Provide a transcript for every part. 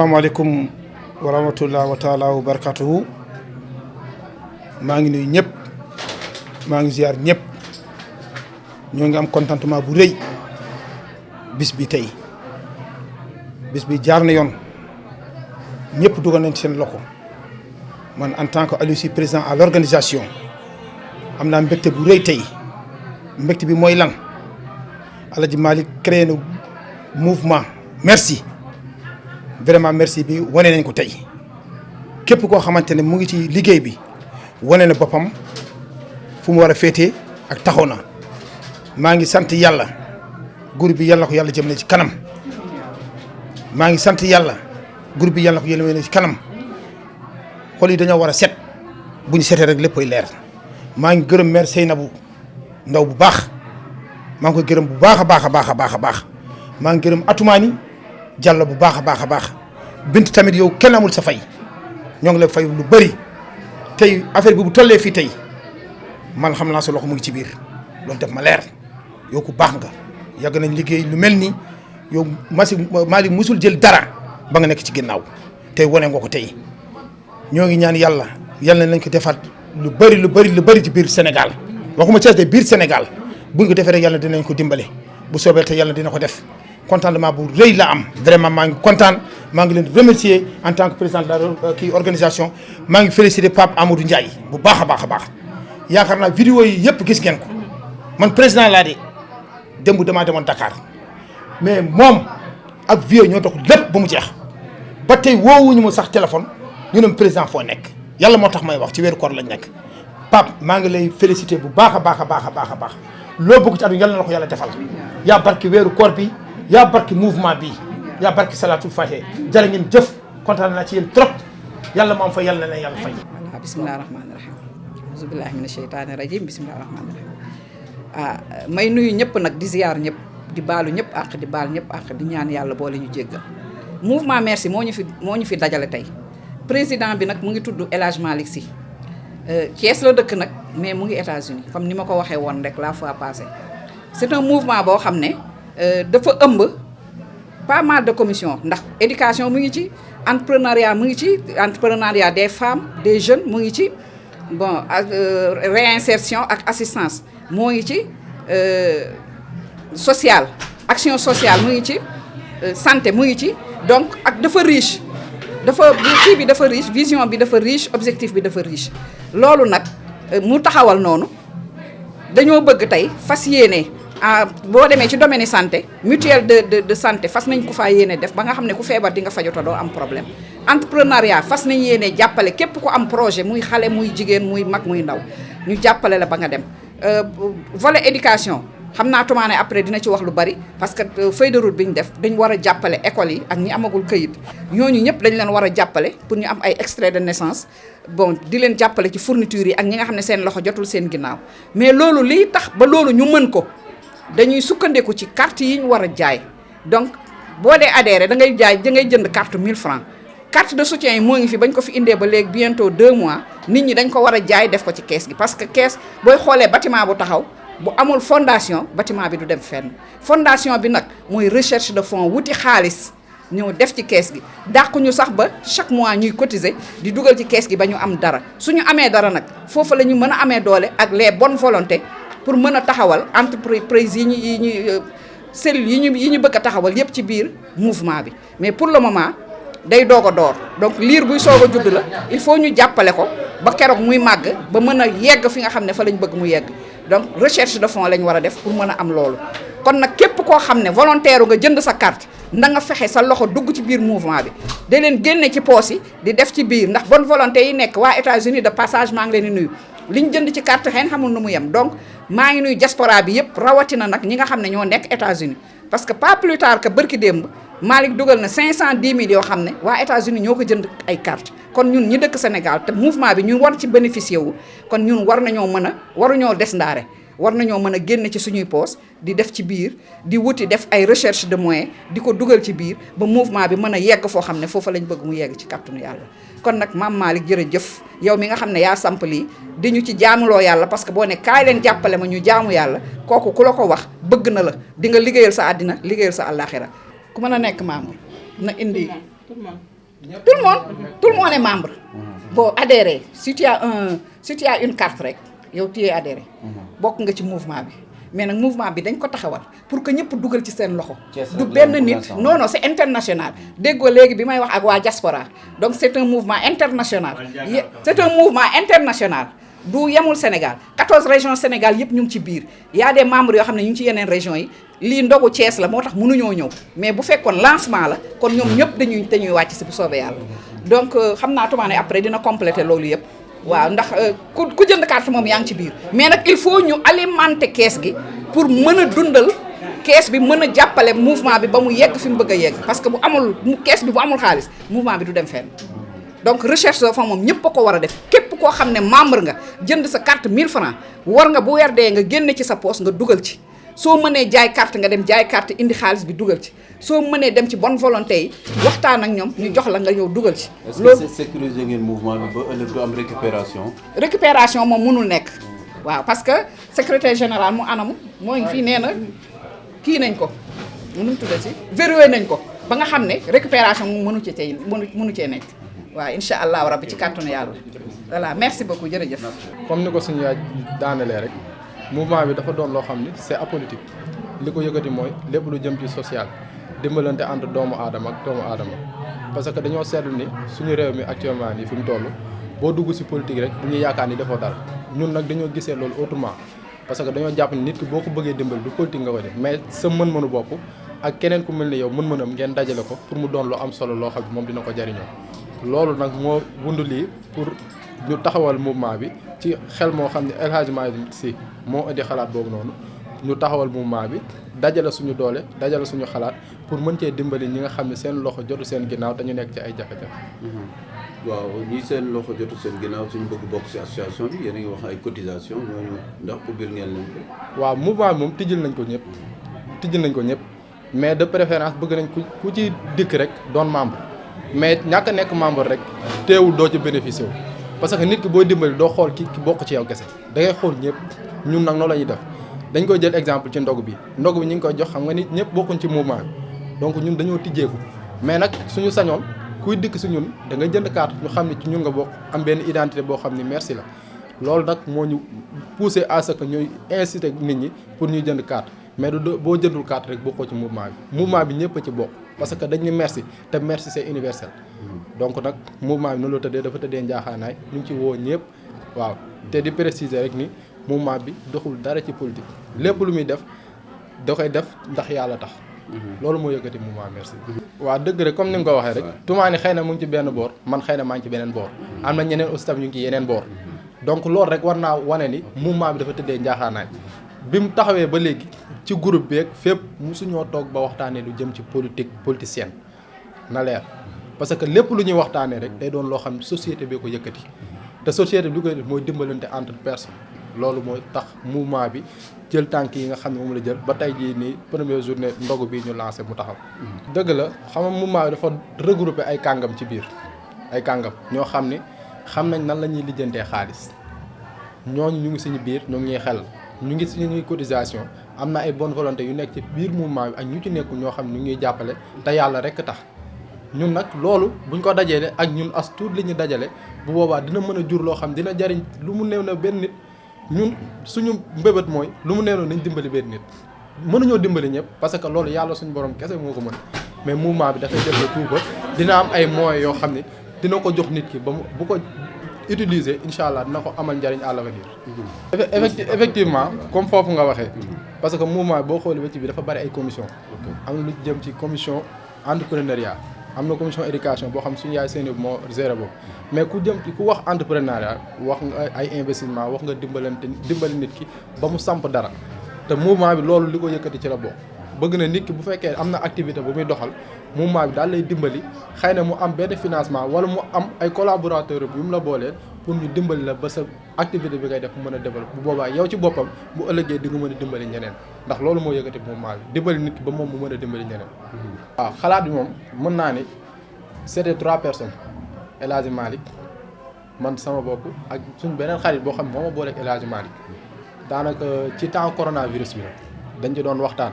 asalaamaaleykum wa rahmatullah wa taala wa barakatuhu maa ngi nuyu ñëpp maa ngi ziar ñëpp ñoo ngi am contentement bu rëy bis bi tey bis bi jaar na yoon ñëpp dugal nañ seen loxo man en tant que Aliou Sy président à l'organisation am naa mbégte bu rëy tey mbégte bi mooy lan Aladji Malick créé na mouvement merci vraiment merci bi wane nañ ko tey képp koo xamante ne mu ngi ci liggéey bi wane na boppam fu mu war a féetee ak taxaw na maa ngi sant yàlla groupe bi yàlla ko yàlla jëmale ci kanam maa ngi sant yàlla groupe bi yàlla ko jëmale ci kanam xol yi dañoo war a set bu ñu setee rek léppay leer maa ngi gërëm maire Seynabou Ndaw bu baax maa ngi koy gërëm bu baax a baax a baax a baax a baax maa ngi gërëm Atoumani Diallo bu baax a baax a baax Bint tamit yow kenn amul sa fay ñoo ngi lay fay lu bëri tey affaire bi bu tollee fii tey man xam naa sa loxo mu ngi ci biir loolu def ma leer yow ku baax nga yàgg nañ liggéey lu mel ni yow Malick musul jël dara ba nga nekk ci ginnaaw tey wane nga ko tey ñoo ngi ñaan yàlla nañ ko defaat lu bëri ci biir Sénégal waxuma Thiès de biir Sénégal buñ ko defee rek yàlla dinañ ko dimbale bu soobee te yàlla dina ko def contentement bu rëy la am vraiment maa ngi kontaan maa ngi leen remercier en tant que président de la organisation maa ngi féliciter Pape Amadou Ndiaye bu baax a baax a baax yaakaar naa vidéo yi yëpp gis ngeen ko man président laa de démb damaa demoon Dakar mais moom ak vieux ñoo dox lépp ba mu jeex ba tey woowuñu ma sax téléphone ñu ne président foo nekk yàlla moo tax may wax ci weeru koor lañ nekk Pape maa ngi lay féliciter bu baax a baax a baax a baax a baax loo bëgg ci àdduna yàlla na ko yàlla defal yaa barki weeru koor bi yaa barki mouvement bi yaa barki salatul fatih jërë ngeen jëf kontaan naa ci yéen trop yàlla moom fa yàlla na yàlla fay. voilà bisimilah rahmaani rahiim auzubillahi mina sheytaani rajim bisimilah rahmaani rahiim may nuyu ñëpp nag di ziar ñëpp di baalu ñëpp àq di baal ñëpp àq di ñaan yàlla boole ñu jéggal mouvement merci moo ñu fi dajale tey président bi nag mu ngi tudd El Hadj Malick Sy Thiès la dëkk nag mais mu ngi États-Unis comme ni ma ko waxee woon rek la fois passée c'est un mouvement boo xam ne dafa ëmb pas mal de commission ndax éducation mu ngi ci entrepreneuriat mu ngi ci entrepreneuriat des femmes des jeunes mu ngi ci bon réinsertion ak assistance moo ngi ci social action sociale mu ngi ci santé mu ngi ci donc ak dafa riche dafa kii bi dafa riche vision bi dafa riche objectif bi dafa riche loolu nag mu taxawal noonu dañoo bëgg tey fas yéene boo demee ci domaine santé mutuelle de santé fas nañ ko faa yéene def ba nga xam ne ku feebar di nga fajota doo am problème entrepreneuriat fas nañ yéene jàppale képp ku am projet muy xale muy jigéen muy mag muy ndaw ñu jàppale la ba nga dem volet éducation xam naa Toumane après dina ci wax lu bari parce que feuille de route bi ñu def dañ war a jàppale école yi ak ñi amagul këyit ñooñu ñëpp dañ leen war a jàppale pour ñu am ay extrait de naissance bon di leen jàppale ci fourniture yi ak ñi nga xam ne seen loxo jotul seen ginnaaw mais loolu liy tax ba loolu ñu mën ko dañuy sukkandiku ci carte yi ñu war a jaay donc boo dee adhéré da ngay jënd carte 1000 francs carte de soutien yi moo ngi fi bañ ko fi indee ba léegi bientôt 2 mois nit ñi dañ ko war a jaay def ko ci kees gi parce que kees booy xoolee bâtiment bu taxaw bu amul fondation bâtiment bi du dem fenn fondation bi nag mooy recherche de fonds wuti xaalis ñëw def ci kees gi dàquñu sax ba chaque mois ñuy cotiser di dugal ci kees gi ba ñu am dara suñu amee dara nag foofu la ñu mën a amee doole ak les bonnes volontés pour mën a taxawal entreprise yi ñu cellules yi ñu bëgg a taxawal yépp ci biir mouvement bi mais pour le moment day doog a door donc liir buy soog a judd la il faut ñu jàppale ko ba keroog muy màgg ba mën a yegg fi nga xam ne fa lañ bëgg mu yegg donc recherche de fonds lañ war a def pour mën a am loolu kon nag képp koo xam ne volontaire nga jënd sa carte na nga fexe sa loxo dugg ci biir mouvement bi da leen génne ci poos yi di def ci biir ndax bonne volonté yi nekk waa États-Unis de passage maa ngi leen di nuyu liñ jënd ci carte xëy na xamul nu mu yem donc maa ngi nuyu diaspora bi yëpp rawatina nag ñi nga xam ne ñoo nekk États-Unis parce que pas plus tard que bërki démb Malick dugal na 510 000 yoo xam ne waa États-Unis ñoo ko jënd ay carte kon ñun ñi dëkk Sénégal te mouvement bi ñun war ci bénéficier wu kon ñun war nañoo mën a waruñoo des ndaare war nañoo mën a génn ci suñuy poos di def ci biir di wuti def ay recherche de moyens di ko dugal ci biir ba mouvement bi mën a yegg foo xam ne foofa lañ bëgg mu yegg ci kàttanu yàlla kon nag maam Malick jërëjëf yow mi nga xam ne yaa samp lii di ñu ci jaamuloo yàlla parce que boo ne kaay leen jàppale ma ñu jaamu yàlla kooku ku la ko wax bëgg na la di nga liggéeyal sa àddina liggéeyal sa àllaaxira ku mën a nekk maam na indi Tout le monde est membre. Bon, adhérer. Si tu as une carte rek, yow tu es adhéré. Bokk nga ci mouvement bi. Mais nag mouvement bi dañ ko taxawal pour que ñëpp dugal ci seen loxo. Du benn nit. Non, c'est international. Déggoo léegi bi may wax ak waa diaspora. Donc c'est un mouvement international. C'est un mouvement international. Du yemul Sénégal 14 régions Sénégal yëpp ñu ngi ci biir y a des membres yoo xam ne ñu ngi ci yeneen régions yi lii ndogu Thiès la moo tax mënuñoo ñëw mais bu fekkoon lancement la kon ñoom ñëpp dañuy wàcc si bu soobee yàlla. Donc xam naa Toumane après dina compléter loolu yëpp waaw ndax ku jënd carte moom yaa ngi ci biir mais nag il faut ñu alimenter kees gi pour mën a dundal kees bi mën a jàppale mouvement bi ba mu yegg fi mu bëgg a yegg parce que bu amul kees bi bu amul xaalis mouvement bi du dem fenn. Donc recherche de fonds moom ñëpp a ko war a def képp koo xam ne membre nga jënd sa carte 1000 francs war nga bu weer dee nga génne ci sa poche nga dugal ci soo mënee jaay carte nga dem jaay carte indi xaalis bi dugal ci soo mënee dem ci bonne volonté yi waxtaan ak ñoom ñu jox la nga ñëw dugal ci. loolu est-ce que sécuriser ngeen mouvement bi ba ëllëg du am récupération. récupération moom mënul nekk waaw parce que secrétaire général mu anamu moo ngi fii nee na kii nañ ko nu mu tuddee ci verrouillé nañ ko ba nga xam ne récupération moom mënu cee nekk. waaw incha allahu rabbi ci kàttanu yàlla voilà merci beaucoup jërëjëf. comme ni ko suñu yaay daanelee rek mouvement bi dafa doon loo xam ni c'est apolitique li ko yëkkati mooy lépp lu jëm ci social dimbalante entre doomu aadama ak doomu aadama parce que dañoo seetlu ni suñu réew mi actuellement nii fi mu toll boo dugg ci politique rek dañuy yaakaar ni defoo dara ñun nag dañoo gisee loolu autrement parce que dañoo jàpp ni nit ki boo ko bëggee dimbal du politique nga ko def mais sa mën-mënu bopp ak keneen ku mel ni yow mën-mënam ngeen dajale ko pour mu doon lu am solo loo xam ne moom dina ko jariñoo loolu nag moo wund lii pour ñu taxawal mouvement bi ci xel moo xam ne El Hadji Malick Sy moo indi xalaat boobu noonu ñu taxawal mouvement bi dajale suñu doole dajale suñu xalaat pour mën cee dimbali ñi nga xam ne seen loxo jotu seen ginnaaw te ñu nekk ci ay jafe-jafe. waaw ñi seen loxo jotu seen ginnaaw suñu bëgg bokk ci association bi yéen a ngi wax ay cotisation ñooñu ndax ubbil ngeen leen ko. waaw mouvement bi moom tijjil nañ ko ñëpp mais de préférence bëgg nañ ku ci dikk rek doon membre. mais ñàkk a nekk membre rek teewul doo ci bénéficier wu parce que nit ki booy dimbali doo xool ki bokk ci yow kese da ngay xool ñëpp ñun nag noonu la ñuy def dañ koy jël exemple ci ndog bi ñu ngi koy jox xam nga nit ñëpp bokkuñ ci mouvement bi donc ñun dañoo tijjeeku mais nag suñu sañoon kuy dikk si ñun da nga jënd carte ñu xam ne ci ñun nga bokk am benn identité boo xam ni merci la loolu nag moo ñu poussé à ce que ñuy inciter nit ñi pour ñuy jënd carte mais du boo jëndul carte rek bokkoo ci mouvement bi ñëpp a ci bokk parce que dañ ne merci te merci c'est universel donc nag mouvement bi noonu la tëddee dafa tëddee njaaxaanaay ñu ngi ci woo ñëpp waaw te di préciser rek ni mouvement bi doxul dara ci politique lépp lu muy def da koy def ndax yàlla tax loolu moo yëkkati mouvement merci. waaw dëgg rek comme ni nga ko waxee rek Toumane xëy na mu ngi ci benn boor man xëy na maa ngi ci beneen boor am na ñeneen aussi tam ñu ngi ci yeneen boor donc loolu rek war naa wane ni mouvement bi dafa tëddee njaaxaanaay bi mu taxawee ba léegi ci groupe beeg fépp musuñoo toog ba waxtaanee lu jëm ci politicienne na leer parce que lépp lu ñuy waxtaanee rek day doon loo xam ne société bee ko yëkkati te société bi lu koy def mooy dimbalante entre personnes loolu mooy tax mouvement bi jël tànk yi nga xam ne moom la jël ba tey jii nii première journée ndogu bi ñu lancé mu taxaw. dëgg la xam nga mouvement bi dafa regroupé ay kàngam ci biir ay kàngam ñoo xam ne xam nañ nan la ñuy lijjantee xaalis ñooñu ñu ngi suñu biir ñoo ngi ñuy xel. ñu ngi suñuy cotisation am na ay bonne volonté yu nekk ci biir mouvement bi ak ñu ci nekkul ñoo xam ne ñu ngi jàppale te yàlla rek tax ñun nag loolu buñ ko dajalee ak ñun as tuut li ñu dajale bu boobaa dina mën a jur loo xam dina jariñ lu mu néew na benn nit ñun suñu mbébét mooy lu mu néew na nañ dimbali benn nit mënuñoo dimbali ñëpp parce que loolu yàlla suñu borom kese moo ko mën mais mouvement bi dafay def le tout ba dina am ay moyens yoo xam ne dina ko jox nit ki ba mu bu ko utiliser incha allah dina ko amal njariñ à l'avenir. effectivement comme foofu nga waxee. parce que mouvement boo xoolee ba ci bi dafa bari ay commission am na lu jëm ci commission entrepreneuriat am na commission éducation boo xam suñu yaay seeni moo géré boobu mais ku jëm ci ku wax entrepreneuriat wax nga ay investissement wax nga dimbali nit ki ba mu samp dara te mouvement bi loolu li ko yëkkati ci la bokk bëgg na nit ki bu fekkee am na activité bu muy doxal mouvement bi daal lay dimbali xëy na mu am benn financement wala mu am ay collaborateurs yu mu la boolee pour ñu dimbali la ba sa activité bi ngay def mu mën a développer bu boobaa yow ci boppam bu ëllëgee di nga mën a dimbali ñeneen ndax loolu moo yëkkati mouvement bi dimbali nit ki ba moom mu mën a dimbali ñeneen. waaw xalaat bi moom mën naa ni c'était 3 personnes El Hadji Malick man sama bopp ak suñ beneen xarit boo xam ne moo ma booleeg El Hadji Malick daanaka ci temps coronavirus bi dañ ci doon waxtaan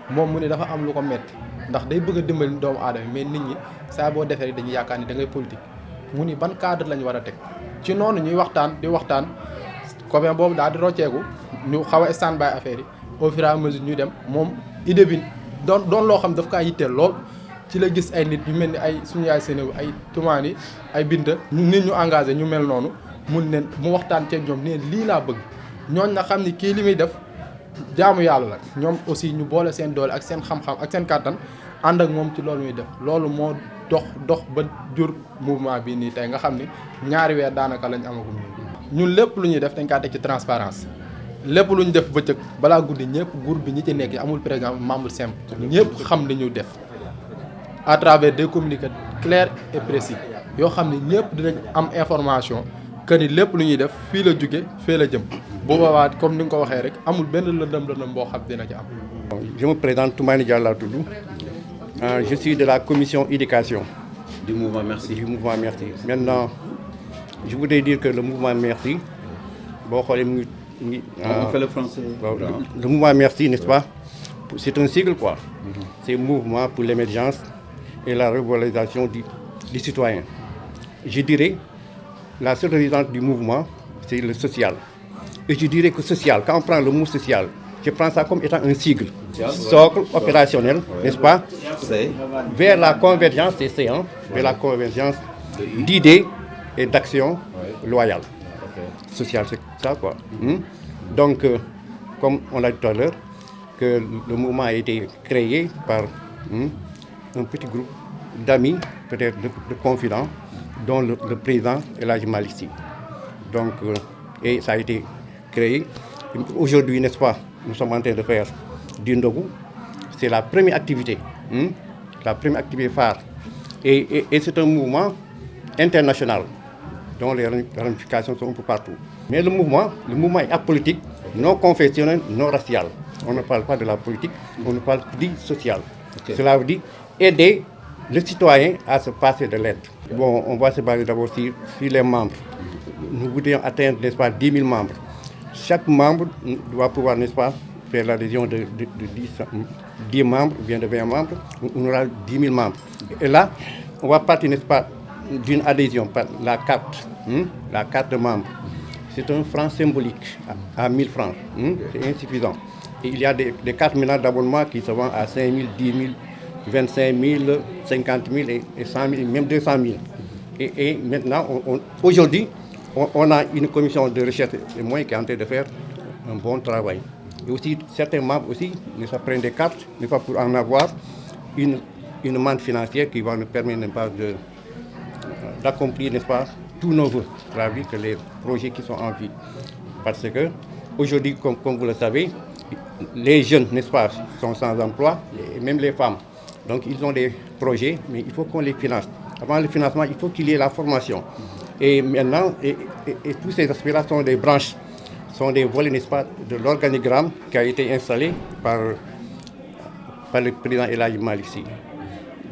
moom mu ne dafa am lu ko metti ndax day bëgg a dimbali doomu aadama mais nit ñi saa boo defee rek dañuy yaakaar ni da ngay politique mu ni ban cadre lañ war a teg ci noonu ñuy waxtaan di waxtaan copain boobu daal di rocceeku ñu xaw a stand by affaire yi au fur et à mesure ñuy dem moom idée bi doon loo xam daf kaa yitteel lool ci la gis ay nit ñu mel ni ay suñu yaay Sénégal ay tumaani ay binta nit ñu engagé ñu mel noonu mu waxtaan ceeg ñoom ne lii laa bëgg ñooñ na xam ni kii li muy def jaamu yàlla la ñoom aussi ñu boole seen doole ak seen xam-xam ak seen kàttan ànd ak moom ci loolu muy def loolu moo dox ba jur mouvement bi nii tey nga xam ni ñaari weer daanaka lañ amagum ñun lépp lu ñuy def dañ kaa teg ci transparence lépp lu ñu def bëccëg balaa guddi ñëpp groupe bi ñi ci nekk amul président membre simple ñëpp xam li ñu def à travers des communiqués clairs et précis yoo xam ne ñëpp dinañ am information que ni lépp lu ñuy def fii la jóge fii la jëm bu boobaa comme ni nga ko waxee rek amul benn lëndëm boo xam dina ci am. Je me présente Toumani Diallo Toulou. Je suis de la commission éducation. Du mouvement Merci. Du mouvement Merci. Maintenant, je voudrais dire que le mouvement Merci, on fait le français. Le mouvement Merci, n'est-ce pas? C'est un sigle quoi. C'est un mouvement pour l'émergence et la revalorisation du citoyen. Je dirais, la seule résidence du mouvement, c'est le social. Et je dirais que social, quand on prend le mot social, je prends ça comme étant un sigle, socle opérationnel, n'est-ce pas? Vers la convergence, c'est C, hein, vers la convergence d'idées et d'actions loyales. Social, c'est ça quoi. Donc, comme on l'a dit tout à l'heure, que le mouvement a été créé par un petit groupe d'amis, peut-être de confidents, dont le président est Elhadji Malick Sy. Donc, et ça a été créé. Aujourd'hui, n'est-ce pas, nous sommes en train de faire du ndogu. C'est la première activité, la première activité phare. Et c'est un mouvement international dont les ramifications sont un peu partout. Mais le mouvement est apolitique, non confessionnel, non racial. On ne parle pas de la politique, on ne parle que du social. Cela veut dire aider le citoyen à se passer de l'aide. Bon, on va se baser d'abord sur les membres. Nous voudrions atteindre, n'est-ce pas, 10 000 membres. Chaque membre doit pouvoir, n'est-ce pas, faire l'adhésion de 10 membres, ou bien de 20 membres. On aura 10 000 membres. Et là, on va partir, n'est-ce pas, d'une adhésion par la carte de membre. C'est un franc symbolique à 1000 francs. C'est insuffisant. Et il y a des cartes maintenant d'abonnement qui se vendent à 5 000, 10 000, 25 000, 50 000 et 100 000, même 200 000. Et maintenant, aujourd'hui, on a une commission de recherche et moyens qui est en train de faire un bon travail. Et aussi, certains membres aussi, prennent des cartes, n'est pas pour en avoir une manne financière qui va nous permettre, n'est pas, d'accomplir, n'est-ce pas, tous nos vœux, c'est-à-dire que les projets qui sont en vie. Parce que aujourd'hui, comme vous le savez, les jeunes, n'est-ce pas, sont sans emploi, et même les femmes. Donc ils ont des projets, mais il faut qu'on les finance. Avant le financement, il faut qu'il y ait la formation. Et maintenant, et tous ces aspects-là sont des branches, sont des volets, n'est-ce pas, de l'organigramme qui a été installé par le président Elhadji Malick Sy.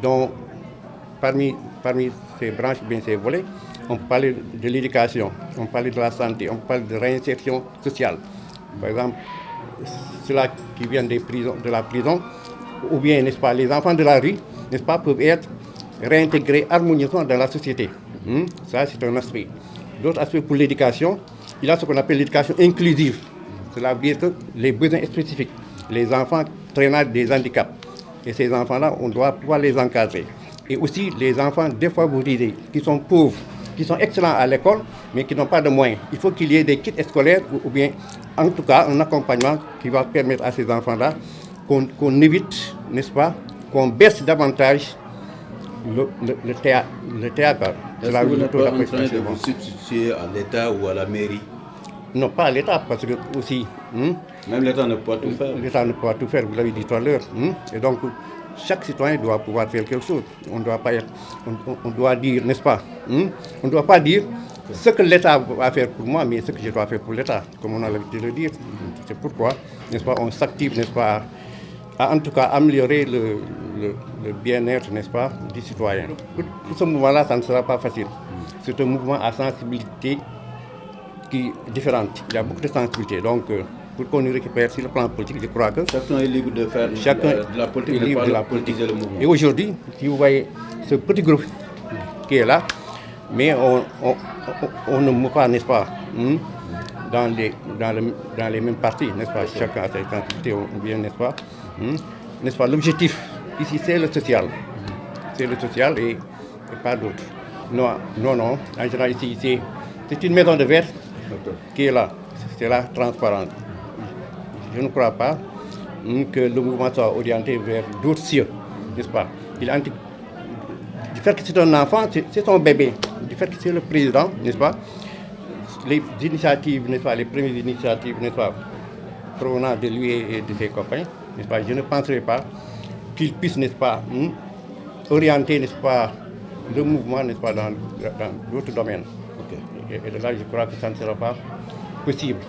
Donc, parmi ces branches, bien ces volets, on parlait de l'éducation, on parlait de la santé, on parle de réinsertion sociale. Par exemple, ceux-là qui viennent de la prison, ou bien, n'est-ce pas, les enfants de la rue, n'est-ce pas, peuvent être réintégrés harmonieusement dans la société. Ça, c'est un aspect. L'autre aspect pour l'éducation, il y a ce qu'on appelle l'éducation inclusive. Cela veut dire que les besoins spécifiques, les enfants traînant des handicaps. Et ces enfants-là, on doit pouvoir les encadrer. Et aussi les enfants défavorisés, qui sont pauvres, qui sont excellents à l'école, mais qui n'ont pas de moyens. Il faut qu'il y ait des kits scolaires, ou bien, en tout cas, un accompagnement qui va permettre à ces enfants-là qu'on évite, n'est-ce pas, qu'on baisse davantage le théâtre. Est-ce que vous n'êtes pas en train de vous substituer à l'État ou à la mairie? Non, pas à l'État, parce que aussi... Même l'État ne peut pas tout faire. L'État ne peut pas tout faire, vous l'avez dit tout à l'heure. Et donc, chaque citoyen doit pouvoir faire quelque chose. On doit pas être, on doit dire, n'est-ce pas, on ne doit pas dire ce que l'État va faire pour moi, mais ce que je dois faire pour l'État, comme on a l'habitude de le dire. C'est pourquoi, n'est-ce pas, on s'active, n'est-ce pas, à en tout cas améliorer le bien-être, n'est-ce pas, du citoyen. Pour ce mouvement-là, ça ne sera pas facile. C'est un mouvement à sensibilité qui est différente. Il y a beaucoup de sensibilité. Donc, pour qu'on nous récupère sur le plan politique. Je crois que Chacun est libre de faire de la politique, est libre mais de pas la de politiser le mouvement. Et aujourd'hui, si vous voyez ce petit groupe qui est là, mais on ne move pas, n'est-ce pas, dans les mêmes partis, n'est-ce pas, chacun a sa identité, ou bien, n'est-ce pas, n'est-ce pas, l'objectif ici c'est le social. C'est le social et pas d'autre. Non, en général ici, c'est une maison de verre qui est là, c'est la transparence. Je ne crois pas que le mouvement soit orienté vers d'autres cieux, n'est-ce pas. Du fait que c'est un enfant, c'est son bébé. Du fait que c'est le président, n'est-ce pas. Les initiatives, n'est-ce pas, les premières initiatives, n'est-ce pas, provenant de lui et de ses copains, n'est-ce pas, je ne penserais pas qu'il puisse, n'est-ce pas, orienter, n'est-ce pas, le mouvement, n'est-ce pas, dans d'autres domaines. Et de là, je crois que ça ne sera pas possible.